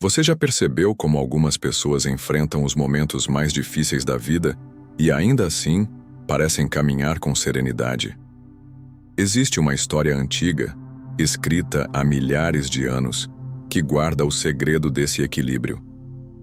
Você já percebeu como algumas pessoas enfrentam os momentos mais difíceis da vida e ainda assim parecem caminhar com serenidade? Existe uma história antiga, escrita há milhares de anos, que guarda o segredo desse equilíbrio.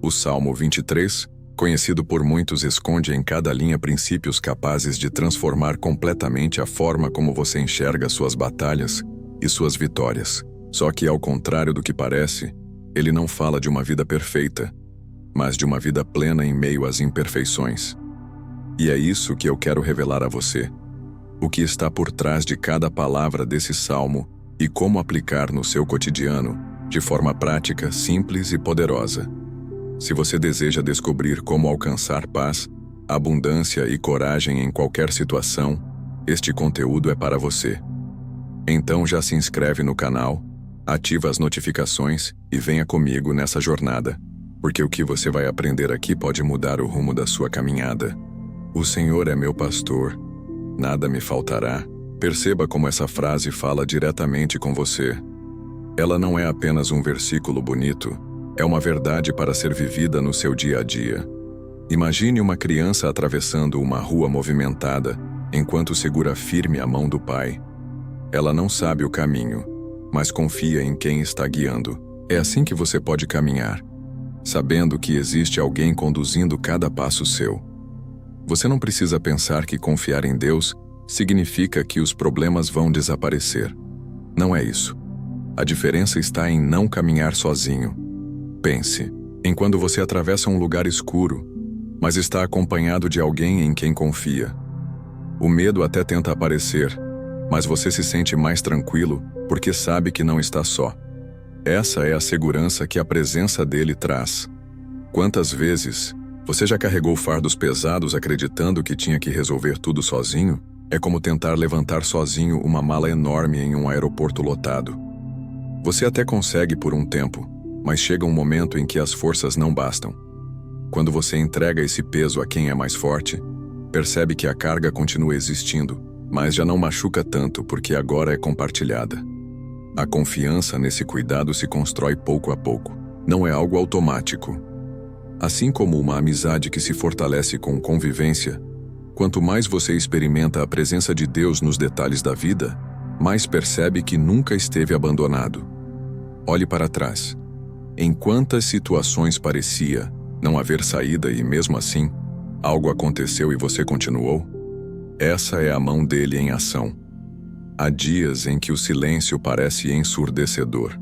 O Salmo 23, conhecido por muitos, esconde em cada linha princípios capazes de transformar completamente a forma como você enxerga suas batalhas e suas vitórias. Só que, ao contrário do que parece, ele não fala de uma vida perfeita, mas de uma vida plena em meio às imperfeições. E é isso que eu quero revelar a você. O que está por trás de cada palavra desse salmo e como aplicar no seu cotidiano, de forma prática, simples e poderosa. Se você deseja descobrir como alcançar paz, abundância e coragem em qualquer situação, este conteúdo é para você. Então já se inscreve no canal, ativa as notificações e venha comigo nessa jornada, porque o que você vai aprender aqui pode mudar o rumo da sua caminhada. O Senhor é meu pastor, nada me faltará. Perceba como essa frase fala diretamente com você. Ela não é apenas um versículo bonito, é uma verdade para ser vivida no seu dia a dia. Imagine uma criança atravessando uma rua movimentada enquanto segura firme a mão do pai. Ela não sabe o caminho, mas confia em quem está guiando. É assim que você pode caminhar, sabendo que existe alguém conduzindo cada passo seu. Você não precisa pensar que confiar em Deus significa que os problemas vão desaparecer. Não é isso. A diferença está em não caminhar sozinho. Pense em quando você atravessa um lugar escuro, mas está acompanhado de alguém em quem confia. O medo até tenta aparecer, mas você se sente mais tranquilo porque sabe que não está só. Essa é a segurança que a presença dele traz. Quantas vezes você já carregou fardos pesados acreditando que tinha que resolver tudo sozinho? É como tentar levantar sozinho uma mala enorme em um aeroporto lotado. Você até consegue por um tempo, mas chega um momento em que as forças não bastam. Quando você entrega esse peso a quem é mais forte, percebe que a carga continua existindo, mas já não machuca tanto porque agora é compartilhada. A confiança nesse cuidado se constrói pouco a pouco. Não é algo automático. Assim como uma amizade que se fortalece com convivência, quanto mais você experimenta a presença de Deus nos detalhes da vida, mais percebe que nunca esteve abandonado. Olhe para trás. Em quantas situações parecia não haver saída e, mesmo assim, algo aconteceu e você continuou? Essa é a mão dele em ação. Há dias em que o silêncio parece ensurdecedor.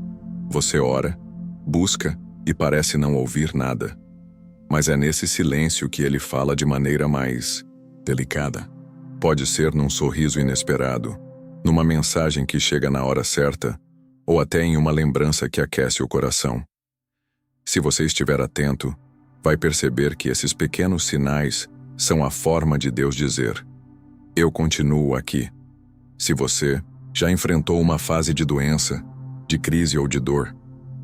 Você ora, busca e parece não ouvir nada. Mas é nesse silêncio que ele fala de maneira mais delicada. Pode ser num sorriso inesperado, numa mensagem que chega na hora certa, ou até em uma lembrança que aquece o coração. Se você estiver atento, vai perceber que esses pequenos sinais são a forma de Deus dizer: eu continuo aqui. Se você já enfrentou uma fase de doença, de crise ou de dor,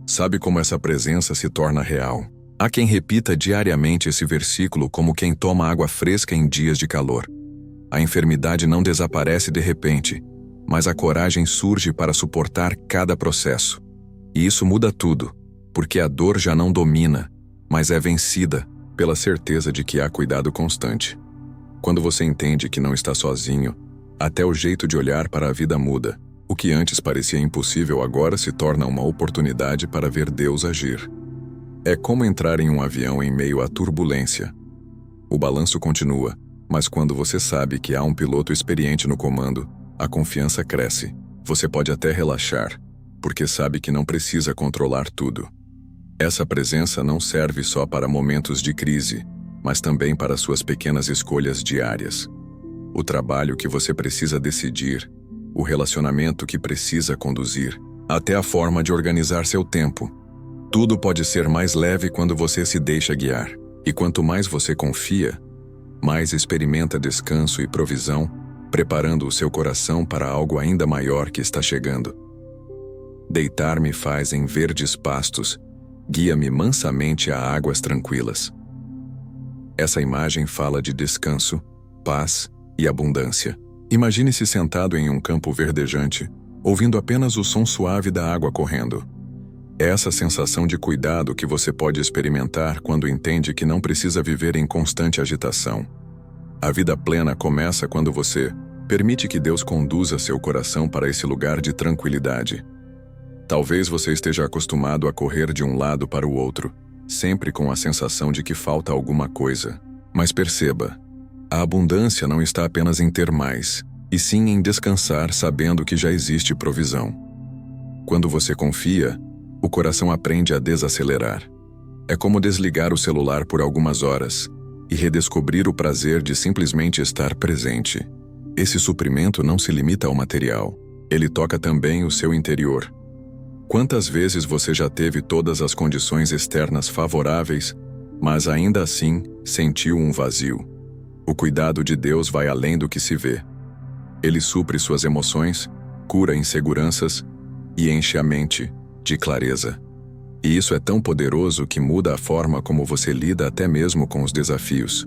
sabe como essa presença se torna real. Há quem repita diariamente esse versículo como quem toma água fresca em dias de calor. A enfermidade não desaparece de repente, mas a coragem surge para suportar cada processo. E isso muda tudo, porque a dor já não domina, mas é vencida pela certeza de que há cuidado constante. Quando você entende que não está sozinho, até o jeito de olhar para a vida muda. O que antes parecia impossível agora se torna uma oportunidade para ver Deus agir. É como entrar em um avião em meio à turbulência. O balanço continua, mas quando você sabe que há um piloto experiente no comando, a confiança cresce. Você pode até relaxar, porque sabe que não precisa controlar tudo. Essa presença não serve só para momentos de crise, mas também para suas pequenas escolhas diárias. O trabalho que você precisa decidir, o relacionamento que precisa conduzir, até a forma de organizar seu tempo. Tudo pode ser mais leve quando você se deixa guiar. E quanto mais você confia, mais experimenta descanso e provisão, preparando o seu coração para algo ainda maior que está chegando. Deitar-me faz em verdes pastos, guia-me mansamente a águas tranquilas. Essa imagem fala de descanso, paz e abundância. Imagine-se sentado em um campo verdejante, ouvindo apenas o som suave da água correndo. É essa sensação de cuidado que você pode experimentar quando entende que não precisa viver em constante agitação. A vida plena começa quando você permite que Deus conduza seu coração para esse lugar de tranquilidade. Talvez você esteja acostumado a correr de um lado para o outro, sempre com a sensação de que falta alguma coisa. Mas perceba, a abundância não está apenas em ter mais, e sim em descansar sabendo que já existe provisão. Quando você confia, o coração aprende a desacelerar. É como desligar o celular por algumas horas e redescobrir o prazer de simplesmente estar presente. Esse suprimento não se limita ao material, ele toca também o seu interior. Quantas vezes você já teve todas as condições externas favoráveis, mas ainda assim sentiu um vazio? O cuidado de Deus vai além do que se vê. Ele supre suas emoções, cura inseguranças e enche a mente de clareza. E isso é tão poderoso que muda a forma como você lida até mesmo com os desafios.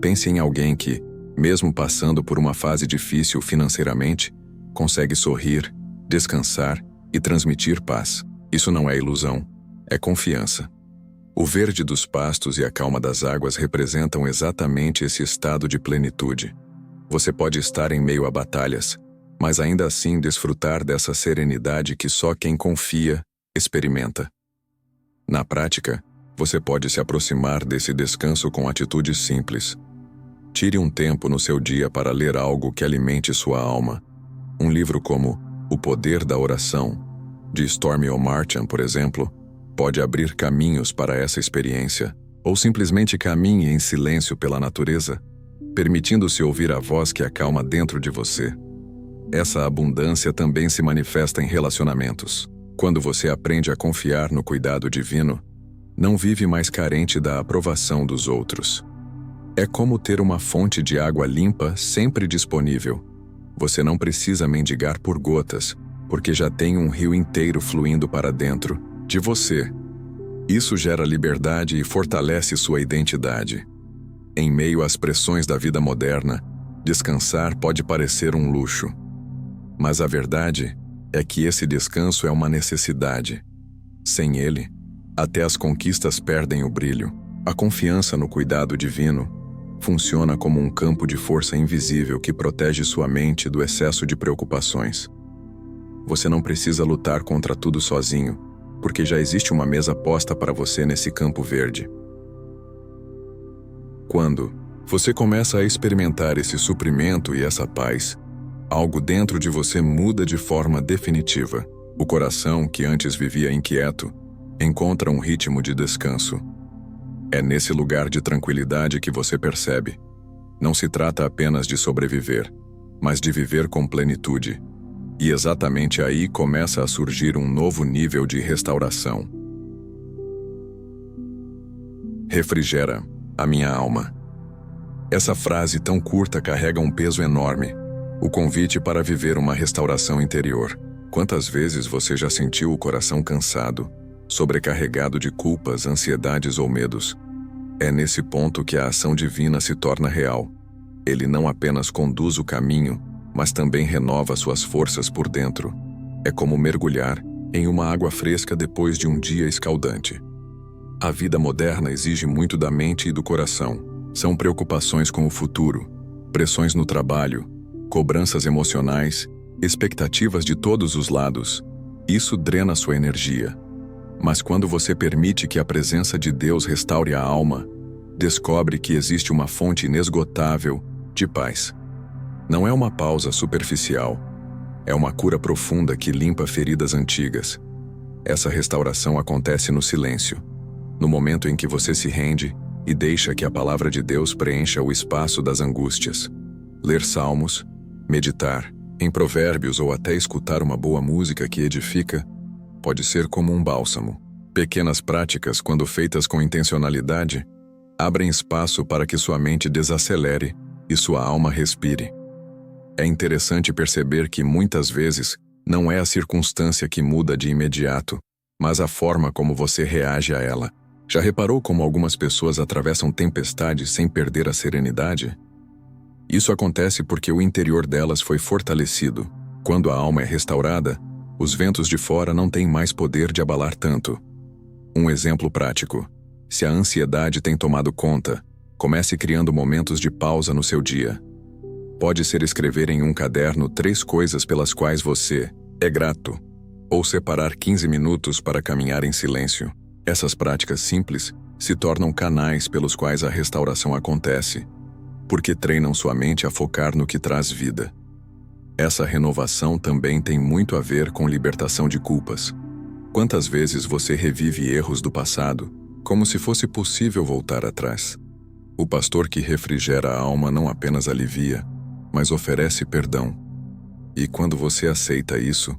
Pense em alguém que, mesmo passando por uma fase difícil financeiramente, consegue sorrir, descansar e transmitir paz. Isso não é ilusão, é confiança. O verde dos pastos e a calma das águas representam exatamente esse estado de plenitude. Você pode estar em meio a batalhas, mas ainda assim desfrutar dessa serenidade que só quem confia experimenta. Na prática, você pode se aproximar desse descanso com atitudes simples. Tire um tempo no seu dia para ler algo que alimente sua alma. Um livro como O Poder da Oração, de Stormy Omartian, por exemplo, pode abrir caminhos para essa experiência, ou simplesmente caminhe em silêncio pela natureza, permitindo-se ouvir a voz que acalma dentro de você. Essa abundância também se manifesta em relacionamentos. Quando você aprende a confiar no cuidado divino, não vive mais carente da aprovação dos outros. É como ter uma fonte de água limpa sempre disponível. Você não precisa mendigar por gotas, porque já tem um rio inteiro fluindo para dentro de você. Isso gera liberdade e fortalece sua identidade. Em meio às pressões da vida moderna, descansar pode parecer um luxo. Mas a verdade é que esse descanso é uma necessidade. Sem ele, até as conquistas perdem o brilho. A confiança no cuidado divino funciona como um campo de força invisível que protege sua mente do excesso de preocupações. Você não precisa lutar contra tudo sozinho, porque já existe uma mesa posta para você nesse campo verde. Quando você começa a experimentar esse suprimento e essa paz, algo dentro de você muda de forma definitiva. O coração, que antes vivia inquieto, encontra um ritmo de descanso. É nesse lugar de tranquilidade que você percebe. Não se trata apenas de sobreviver, mas de viver com plenitude. E exatamente aí começa a surgir um novo nível de restauração. Refrigera a minha alma. Essa frase tão curta carrega um peso enorme. O convite para viver uma restauração interior. Quantas vezes você já sentiu o coração cansado, sobrecarregado de culpas, ansiedades ou medos? É nesse ponto que a ação divina se torna real. Ele não apenas conduz o caminho, mas também renova suas forças por dentro. É como mergulhar em uma água fresca depois de um dia escaldante. A vida moderna exige muito da mente e do coração. São preocupações com o futuro, pressões no trabalho, cobranças emocionais, expectativas de todos os lados. Isso drena sua energia. Mas quando você permite que a presença de Deus restaure a alma, descobre que existe uma fonte inesgotável de paz. Não é uma pausa superficial, é uma cura profunda que limpa feridas antigas. Essa restauração acontece no silêncio, no momento em que você se rende e deixa que a palavra de Deus preencha o espaço das angústias. Ler salmos, meditar em provérbios ou até escutar uma boa música que edifica, pode ser como um bálsamo. Pequenas práticas, quando feitas com intencionalidade, abrem espaço para que sua mente desacelere e sua alma respire. É interessante perceber que muitas vezes não é a circunstância que muda de imediato, mas a forma como você reage a ela. Já reparou como algumas pessoas atravessam tempestades sem perder a serenidade? Isso acontece porque o interior delas foi fortalecido. Quando a alma é restaurada, Os ventos de fora não têm mais poder de abalar tanto. Um exemplo prático. Se a ansiedade tem tomado conta, comece criando momentos de pausa no seu dia. Pode ser escrever em um caderno 3 coisas pelas quais você é grato, ou separar 15 minutos para caminhar em silêncio. Essas práticas simples se tornam canais pelos quais a restauração acontece, porque treinam sua mente a focar no que traz vida. Essa renovação também tem muito a ver com libertação de culpas. Quantas vezes você revive erros do passado, como se fosse possível voltar atrás? O pastor que refrigera a alma não apenas alivia, mas oferece perdão. E quando você aceita isso,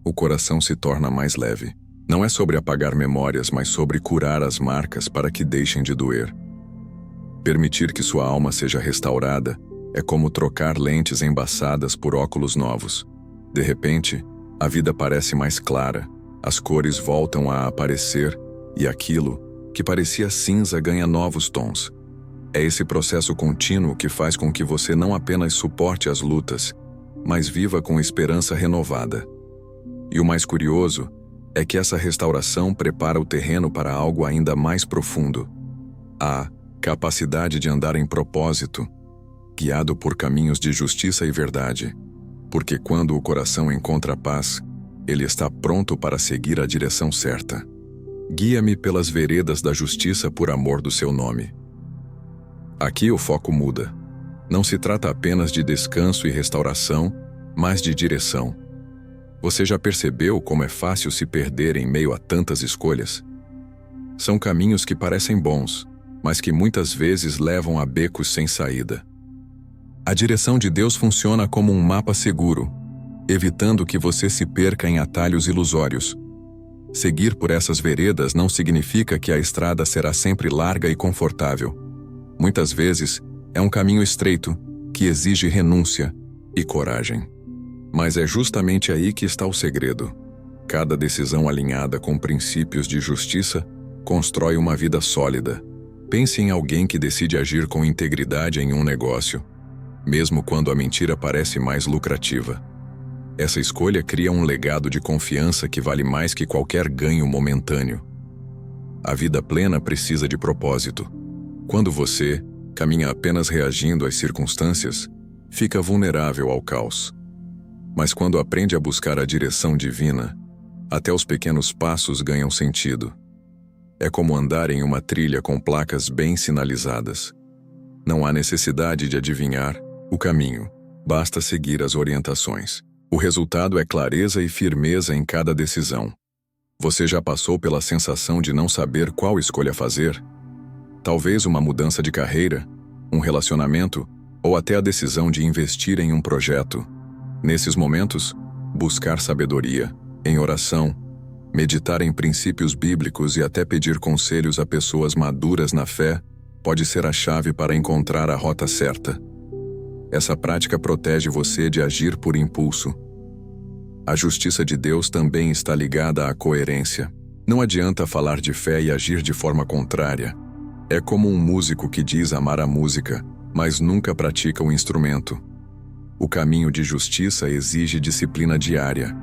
o coração se torna mais leve. Não é sobre apagar memórias, mas sobre curar as marcas para que deixem de doer. Permitir que sua alma seja restaurada é como trocar lentes embaçadas por óculos novos. De repente, a vida parece mais clara, as cores voltam a aparecer e aquilo que parecia cinza ganha novos tons. É esse processo contínuo que faz com que você não apenas suporte as lutas, mas viva com esperança renovada. E o mais curioso é que essa restauração prepara o terreno para algo ainda mais profundo. A capacidade de andar em propósito, guiado por caminhos de justiça e verdade, porque quando o coração encontra paz, ele está pronto para seguir a direção certa. Guia-me pelas veredas da justiça por amor do seu nome. Aqui o foco muda. Não se trata apenas de descanso e restauração, mas de direção. Você já percebeu como é fácil se perder em meio a tantas escolhas? São caminhos que parecem bons, mas que muitas vezes levam a becos sem saída. A direção de Deus funciona como um mapa seguro, evitando que você se perca em atalhos ilusórios. Seguir por essas veredas não significa que a estrada será sempre larga e confortável. Muitas vezes, é um caminho estreito, que exige renúncia e coragem. Mas é justamente aí que está o segredo. Cada decisão alinhada com princípios de justiça constrói uma vida sólida. Pense em alguém que decide agir com integridade em um negócio, mesmo quando a mentira parece mais lucrativa. Essa escolha cria um legado de confiança que vale mais que qualquer ganho momentâneo. A vida plena precisa de propósito. Quando você caminha apenas reagindo às circunstâncias, fica vulnerável ao caos. Mas quando aprende a buscar a direção divina, até os pequenos passos ganham sentido. É como andar em uma trilha com placas bem sinalizadas. Não há necessidade de adivinhar o caminho, basta seguir as orientações. O resultado é clareza e firmeza em cada decisão. Você já passou pela sensação de não saber qual escolha fazer? Talvez uma mudança de carreira, um relacionamento, ou até a decisão de investir em um projeto. Nesses momentos, buscar sabedoria, em oração, meditar em princípios bíblicos e até pedir conselhos a pessoas maduras na fé pode ser a chave para encontrar a rota certa. Essa prática protege você de agir por impulso. A justiça de Deus também está ligada à coerência. Não adianta falar de fé e agir de forma contrária. É como um músico que diz amar a música, mas nunca pratica o instrumento. O caminho de justiça exige disciplina diária,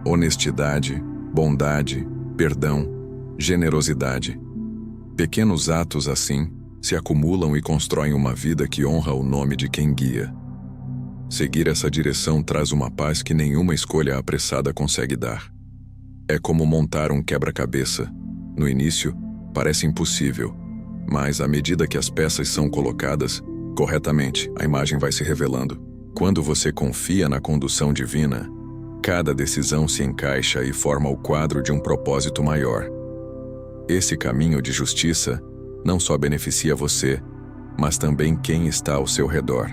honestidade, bondade, perdão, generosidade. Pequenos atos assim se acumulam e constroem uma vida que honra o nome de quem guia. Seguir essa direção traz uma paz que nenhuma escolha apressada consegue dar. É como montar um quebra-cabeça. No início, parece impossível, mas à medida que as peças são colocadas corretamente, a imagem vai se revelando. Quando você confia na condução divina, cada decisão se encaixa e forma o quadro de um propósito maior. Esse caminho de justiça não só beneficia você, mas também quem está ao seu redor.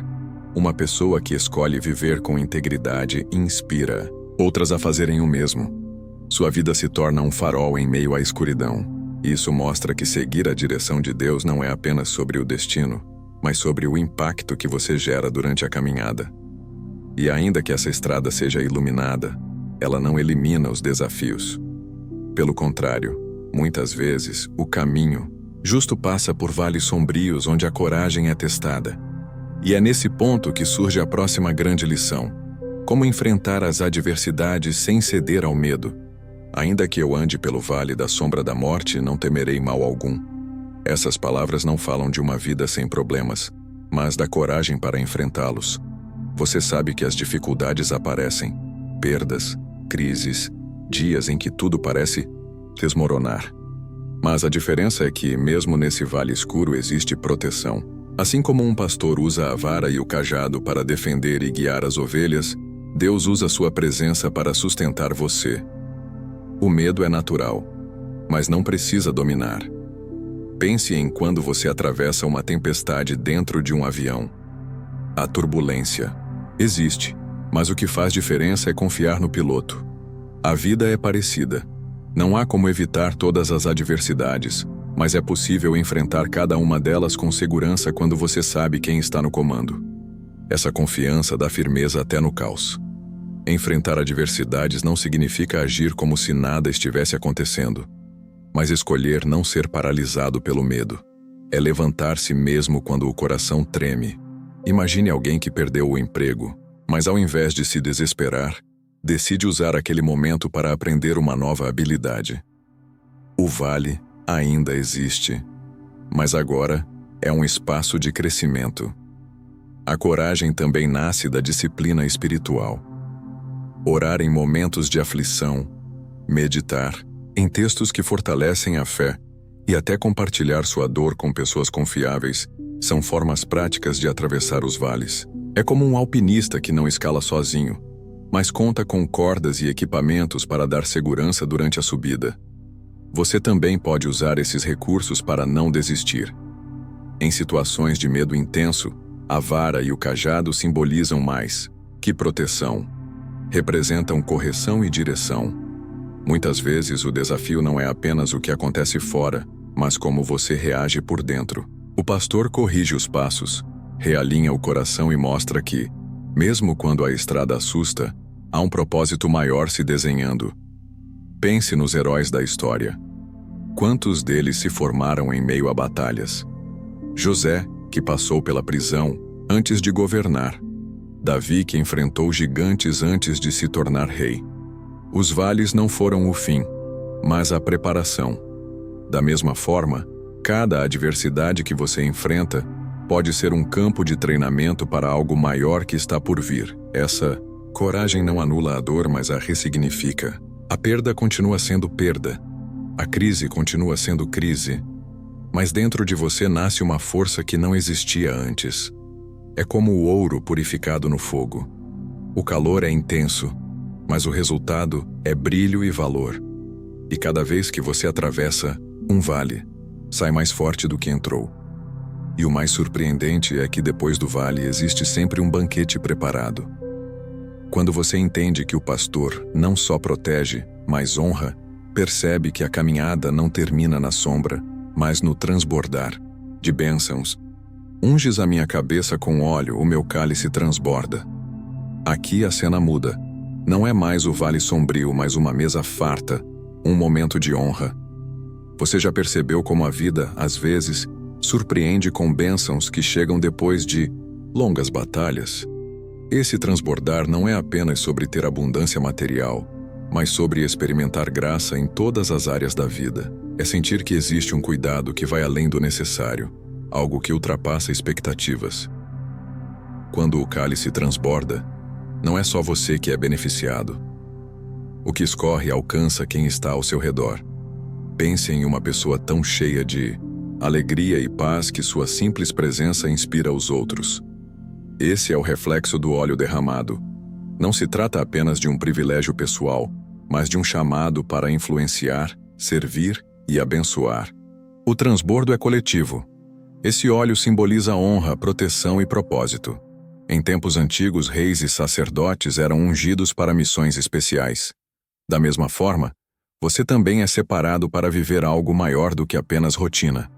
Uma pessoa que escolhe viver com integridade inspira outras a fazerem o mesmo. Sua vida se torna um farol em meio à escuridão. Isso mostra que seguir a direção de Deus não é apenas sobre o destino, mas sobre o impacto que você gera durante a caminhada. E ainda que essa estrada seja iluminada, ela não elimina os desafios. Pelo contrário, muitas vezes, o caminho justo passa por vales sombrios onde a coragem é testada. E é nesse ponto que surge a próxima grande lição. Como enfrentar as adversidades sem ceder ao medo? Ainda que eu ande pelo vale da sombra da morte, não temerei mal algum. Essas palavras não falam de uma vida sem problemas, mas da coragem para enfrentá-los. Você sabe que as dificuldades aparecem, perdas, crises, dias em que tudo parece desmoronar. Mas a diferença é que, mesmo nesse vale escuro, existe proteção. Assim como um pastor usa a vara e o cajado para defender e guiar as ovelhas, Deus usa sua presença para sustentar você. O medo é natural, mas não precisa dominar. Pense em quando você atravessa uma tempestade dentro de um avião. A turbulência existe, mas o que faz diferença é confiar no piloto. A vida é parecida. Não há como evitar todas as adversidades, mas é possível enfrentar cada uma delas com segurança quando você sabe quem está no comando. Essa confiança dá firmeza até no caos. Enfrentar adversidades não significa agir como se nada estivesse acontecendo, mas escolher não ser paralisado pelo medo. É levantar-se mesmo quando o coração treme. Imagine alguém que perdeu o emprego, mas ao invés de se desesperar, decide usar aquele momento para aprender uma nova habilidade. O vale ainda existe, mas agora é um espaço de crescimento. A coragem também nasce da disciplina espiritual. Orar em momentos de aflição, meditar em textos que fortalecem a fé e até compartilhar sua dor com pessoas confiáveis são formas práticas de atravessar os vales. É como um alpinista que não escala sozinho, mas conta com cordas e equipamentos para dar segurança durante a subida. Você também pode usar esses recursos para não desistir. Em situações de medo intenso, a vara e o cajado simbolizam mais que proteção. Representam correção e direção. Muitas vezes o desafio não é apenas o que acontece fora, mas como você reage por dentro. O pastor corrige os passos, realinha o coração e mostra que, mesmo quando a estrada assusta, há um propósito maior se desenhando. Pense nos heróis da história. Quantos deles se formaram em meio a batalhas? José, que passou pela prisão antes de governar. Davi, que enfrentou gigantes antes de se tornar rei. Os vales não foram o fim, mas a preparação. Da mesma forma, cada adversidade que você enfrenta pode ser um campo de treinamento para algo maior que está por vir. Essa coragem não anula a dor, mas a ressignifica. A perda continua sendo perda. A crise continua sendo crise. Mas dentro de você nasce uma força que não existia antes. É como o ouro purificado no fogo. O calor é intenso, mas o resultado é brilho e valor. E cada vez que você atravessa um vale, sai mais forte do que entrou. E o mais surpreendente é que depois do vale existe sempre um banquete preparado. Quando você entende que o pastor não só protege, mas honra, percebe que a caminhada não termina na sombra, mas no transbordar de bênçãos. Unges a minha cabeça com óleo, o meu cálice transborda. Aqui a cena muda. Não é mais o vale sombrio, mas uma mesa farta, um momento de honra. Você já percebeu como a vida, às vezes, surpreende com bênçãos que chegam depois de longas batalhas? Esse transbordar não é apenas sobre ter abundância material, mas sobre experimentar graça em todas as áreas da vida. É sentir que existe um cuidado que vai além do necessário, algo que ultrapassa expectativas. Quando o cálice transborda, não é só você que é beneficiado. O que escorre alcança quem está ao seu redor. Pense em uma pessoa tão cheia de alegria e paz que sua simples presença inspira os outros. Esse é o reflexo do óleo derramado. Não se trata apenas de um privilégio pessoal, mas de um chamado para influenciar, servir e abençoar. O transbordo é coletivo. Esse óleo simboliza honra, proteção e propósito. Em tempos antigos, reis e sacerdotes eram ungidos para missões especiais. Da mesma forma, você também é separado para viver algo maior do que apenas rotina.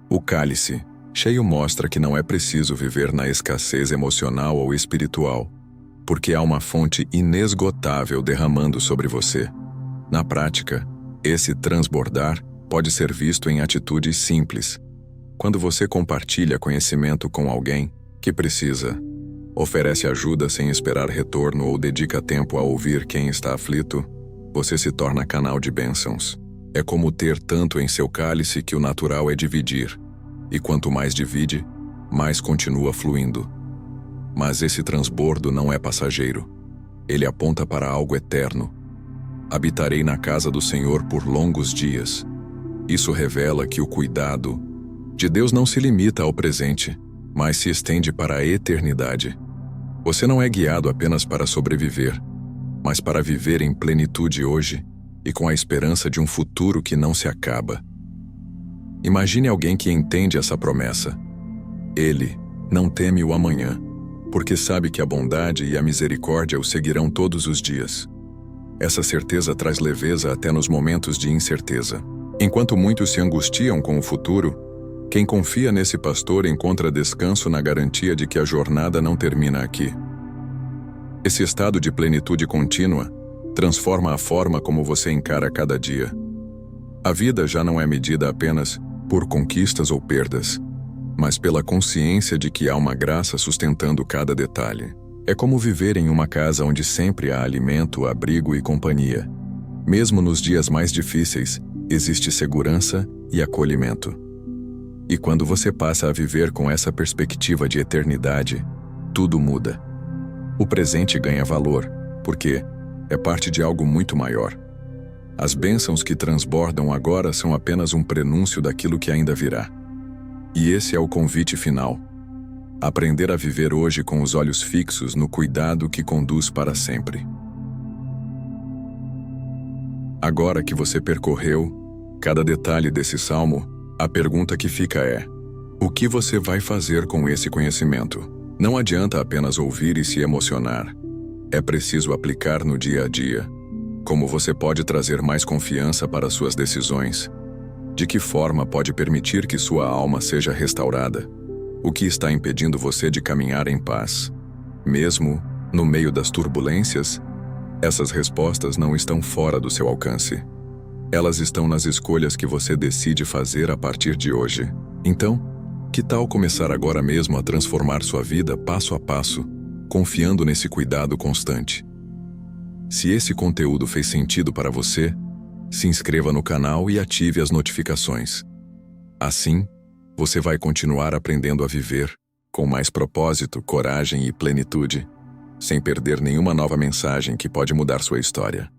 O cálice cheio mostra que não é preciso viver na escassez emocional ou espiritual, porque há uma fonte inesgotável derramando sobre você. Na prática, esse transbordar pode ser visto em atitudes simples. Quando você compartilha conhecimento com alguém que precisa, oferece ajuda sem esperar retorno ou dedica tempo a ouvir quem está aflito, você se torna canal de bênçãos. É como ter tanto em seu cálice que o natural é dividir, e quanto mais divide, mais continua fluindo. Mas esse transbordo não é passageiro. Ele aponta para algo eterno. Habitarei na casa do Senhor por longos dias. Isso revela que o cuidado de Deus não se limita ao presente, mas se estende para a eternidade. Você não é guiado apenas para sobreviver, mas para viver em plenitude hoje e com a esperança de um futuro que não se acaba. Imagine alguém que entende essa promessa. Ele não teme o amanhã, porque sabe que a bondade e a misericórdia o seguirão todos os dias. Essa certeza traz leveza até nos momentos de incerteza. Enquanto muitos se angustiam com o futuro, quem confia nesse pastor encontra descanso na garantia de que a jornada não termina aqui. Esse estado de plenitude contínua transforma a forma como você encara cada dia. A vida já não é medida apenas por conquistas ou perdas, mas pela consciência de que há uma graça sustentando cada detalhe. É como viver em uma casa onde sempre há alimento, abrigo e companhia. Mesmo nos dias mais difíceis, existe segurança e acolhimento. E quando você passa a viver com essa perspectiva de eternidade, tudo muda. O presente ganha valor, porque é parte de algo muito maior. As bênçãos que transbordam agora são apenas um prenúncio daquilo que ainda virá. E esse é o convite final. Aprender a viver hoje com os olhos fixos no cuidado que conduz para sempre. Agora que você percorreu cada detalhe desse salmo, a pergunta que fica é: o que você vai fazer com esse conhecimento? Não adianta apenas ouvir e se emocionar. É preciso aplicar no dia a dia. Como você pode trazer mais confiança para suas decisões? De que forma pode permitir que sua alma seja restaurada? O que está impedindo você de caminhar em paz? Mesmo no meio das turbulências, essas respostas não estão fora do seu alcance. Elas estão nas escolhas que você decide fazer a partir de hoje. Então, que tal começar agora mesmo a transformar sua vida passo a passo, confiando nesse cuidado constante? Se esse conteúdo fez sentido para você, se inscreva no canal e ative as notificações. Assim, você vai continuar aprendendo a viver com mais propósito, coragem e plenitude, sem perder nenhuma nova mensagem que pode mudar sua história.